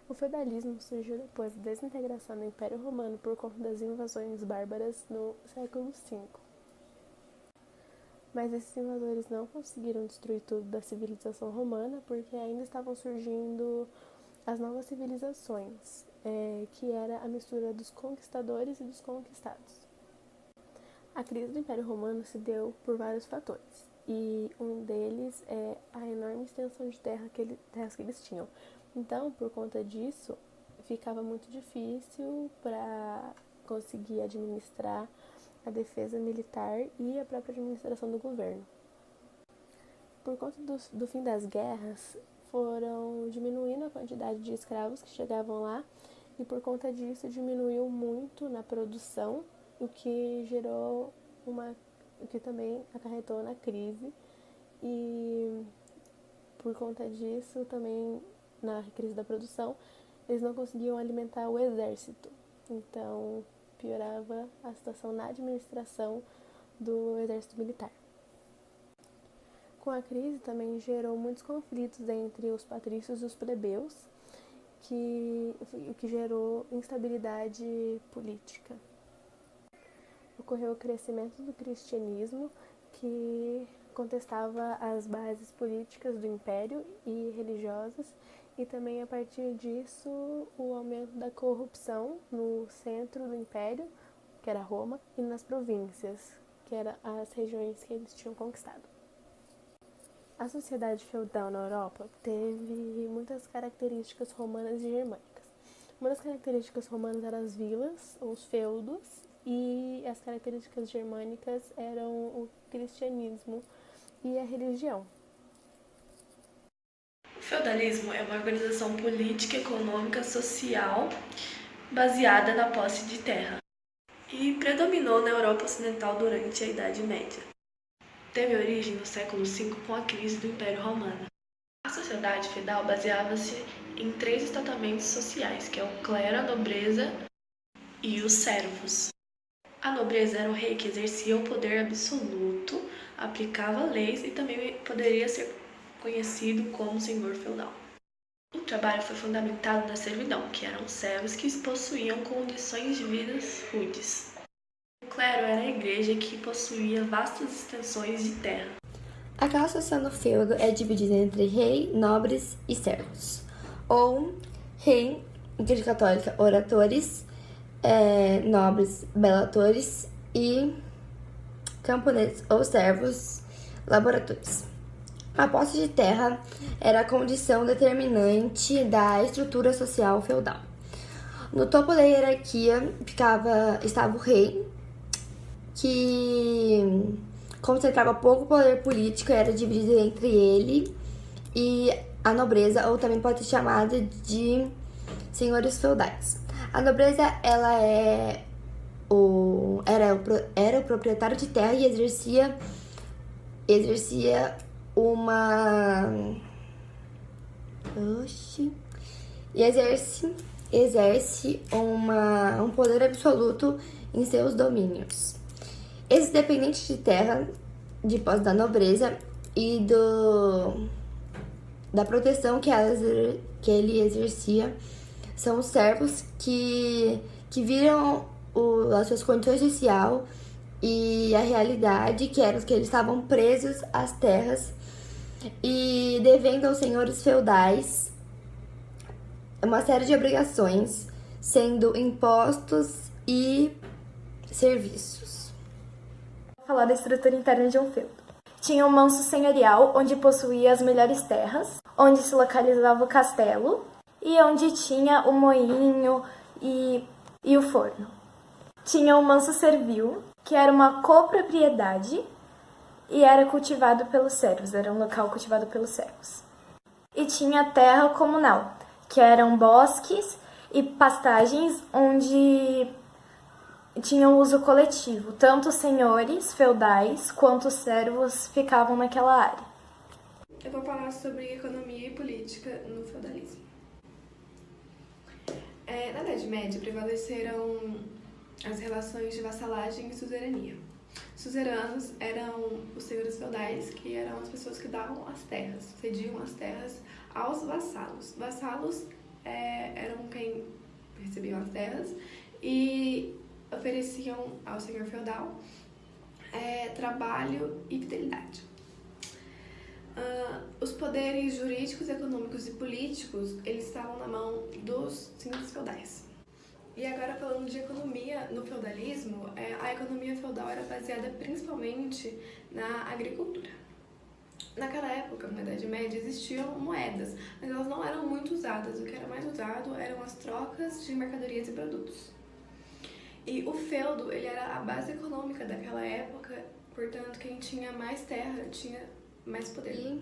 O feudalismo surgiu depois da desintegração do Império Romano por conta das invasões bárbaras no século V. Mas esses invasores não conseguiram destruir tudo da civilização romana porque ainda estavam surgindo as novas civilizações, que era a mistura dos conquistadores e dos conquistados. A crise do Império Romano se deu por vários fatores, e um deles é a enorme extensão de terras que eles tinham. Então, por conta disso, ficava muito difícil para conseguir administrar a defesa militar e a própria administração do governo. Por conta do fim das guerras, foram diminuindo a quantidade de escravos que chegavam lá, e por conta disso diminuiu muito na produção, o que gerou o que também acarretou na crise, e por conta disso também na crise da produção eles não conseguiam alimentar o exército, então piorava a situação na administração do exército militar. Com a crise também gerou muitos conflitos entre os patrícios e os plebeus, o que gerou instabilidade política. Ocorreu o crescimento do cristianismo, que contestava as bases políticas do império e religiosas, e também a partir disso o aumento da corrupção no centro do império, que era Roma, e nas províncias, que eram as regiões que eles tinham conquistado. A sociedade feudal na Europa teve muitas características romanas e germânicas. Uma das características romanas eram as vilas, ou os feudos, e as características germânicas eram o cristianismo e a religião. O feudalismo é uma organização política, econômica, social baseada na posse de terra e predominou na Europa Ocidental durante a Idade Média. Teve origem no século V com a crise do Império Romano. A sociedade feudal baseava-se em 3 estamentos sociais, que é o clero, a nobreza e os servos. A nobreza era o rei que exercia o poder absoluto, aplicava leis e também poderia ser conhecido como senhor feudal. O trabalho foi fundamentado na servidão, que eram servos que possuíam condições de vida rudes. O clero era a igreja que possuía vastas extensões de terra. A classe social no feudo é dividida entre rei, nobres e servos. Ou rei, igreja católica, oratores, nobres, belatores e camponeses ou servos, laboratores. A posse de terra era a condição determinante da estrutura social feudal. No topo da hierarquia estava o rei, que concentrava pouco poder político e era dividido entre ele e a nobreza, ou também pode ser chamada de senhores feudais. A nobreza era o proprietário de terra e exercia um poder absoluto em seus domínios. Esses dependentes de terra, de posse da nobreza e da proteção que ele exercia, são os servos que viram as suas condições sociais e a realidade, que eram que eles estavam presos às terras e devendo aos senhores feudais uma série de obrigações, sendo impostos e serviços. Vou falar da estrutura interna de um feudo. Tinha um manso senhorial, onde possuía as melhores terras, onde se localizava o castelo e onde tinha o moinho e o forno. Tinha o manso servil, que era uma copropriedade e era cultivado pelos servos, era um local cultivado pelos servos. E tinha a terra comunal, que eram bosques e pastagens onde tinha um uso coletivo. Tanto os senhores feudais quanto os servos ficavam naquela área. Eu vou falar sobre economia e política no feudalismo. Na Idade Média prevaleceram as relações de vassalagem e suzerania. Suzeranos eram os senhores feudais, que eram as pessoas que davam as terras, cediam as terras aos vassalos. Vassalos eram quem recebiam as terras e ofereciam ao senhor feudal trabalho e fidelidade. Os poderes jurídicos, econômicos e políticos, eles estavam na mão dos senhores feudais. E agora, falando de economia no feudalismo, a economia feudal era baseada principalmente na agricultura. Naquela época, na Idade Média, existiam moedas, mas elas não eram muito usadas. O que era mais usado eram as trocas de mercadorias e produtos. E o feudo, ele era a base econômica daquela época, portanto, quem tinha mais terra tinha mais poder.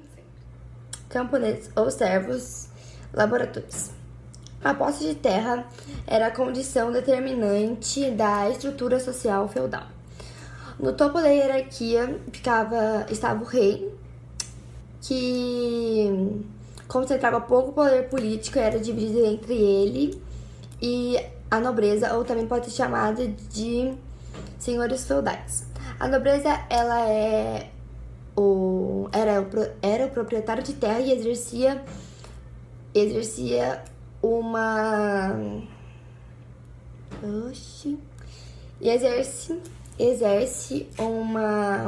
Camponeses ou servos laboratórios. A posse de terra era a condição determinante da estrutura social feudal. No topo da hierarquia estava o rei, que concentrava pouco poder político e era dividido entre ele e a nobreza, ou também pode ser chamada de senhores feudais. A nobreza, ela era o proprietário de terra e exercia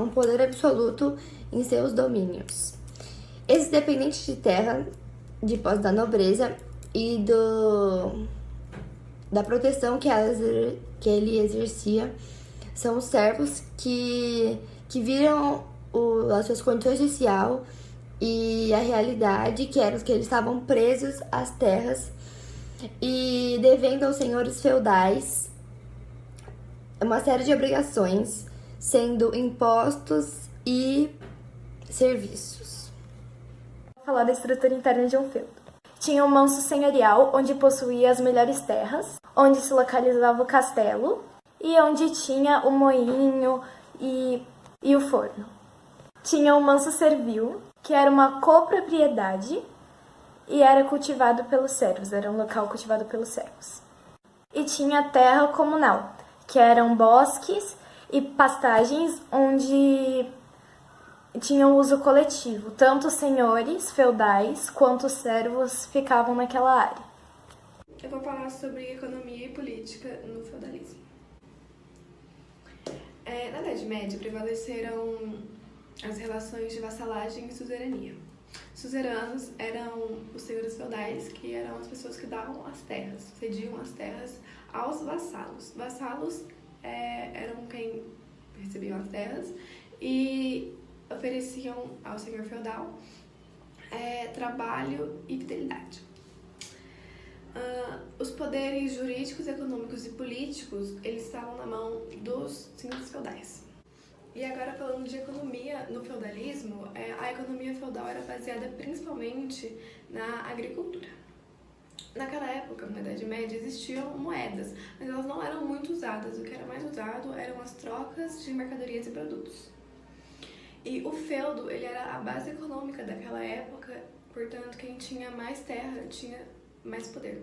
um poder absoluto em seus domínios. Esses dependentes de terra, de posse da nobreza e da proteção que ele exercia, são os servos que viram as suas condições sociais e a realidade, que eram que eles estavam presos às terras e devendo aos senhores feudais uma série de obrigações, sendo impostos e serviços. Vou falar da estrutura interna de um feudo. Tinha um manso senhorial, onde possuía as melhores terras, onde se localizava o castelo e onde tinha o moinho e o forno. Tinha o manso servil, que era uma copropriedade e era cultivado pelos servos, era um local cultivado pelos servos. E tinha a terra comunal, que eram bosques e pastagens onde tinha um uso coletivo. Tanto os senhores feudais quanto os servos ficavam naquela área. Eu vou falar sobre economia e política no feudalismo. Na Idade Média prevaleceram as relações de vassalagem e suzerania. Suzeranos eram os senhores feudais, que eram as pessoas que davam as terras, cediam as terras aos vassalos. Vassalos eram quem recebiam as terras e ofereciam ao senhor feudal trabalho e fidelidade. Os poderes jurídicos, econômicos e políticos, eles estavam na mão dos senhores feudais. E agora, falando de economia no feudalismo, a economia feudal era baseada principalmente na agricultura. Naquela época, na Idade Média, existiam moedas, mas elas não eram muito usadas. O que era mais usado eram as trocas de mercadorias e produtos. E o feudo, ele era a base econômica daquela época, portanto, quem tinha mais terra tinha mais poder.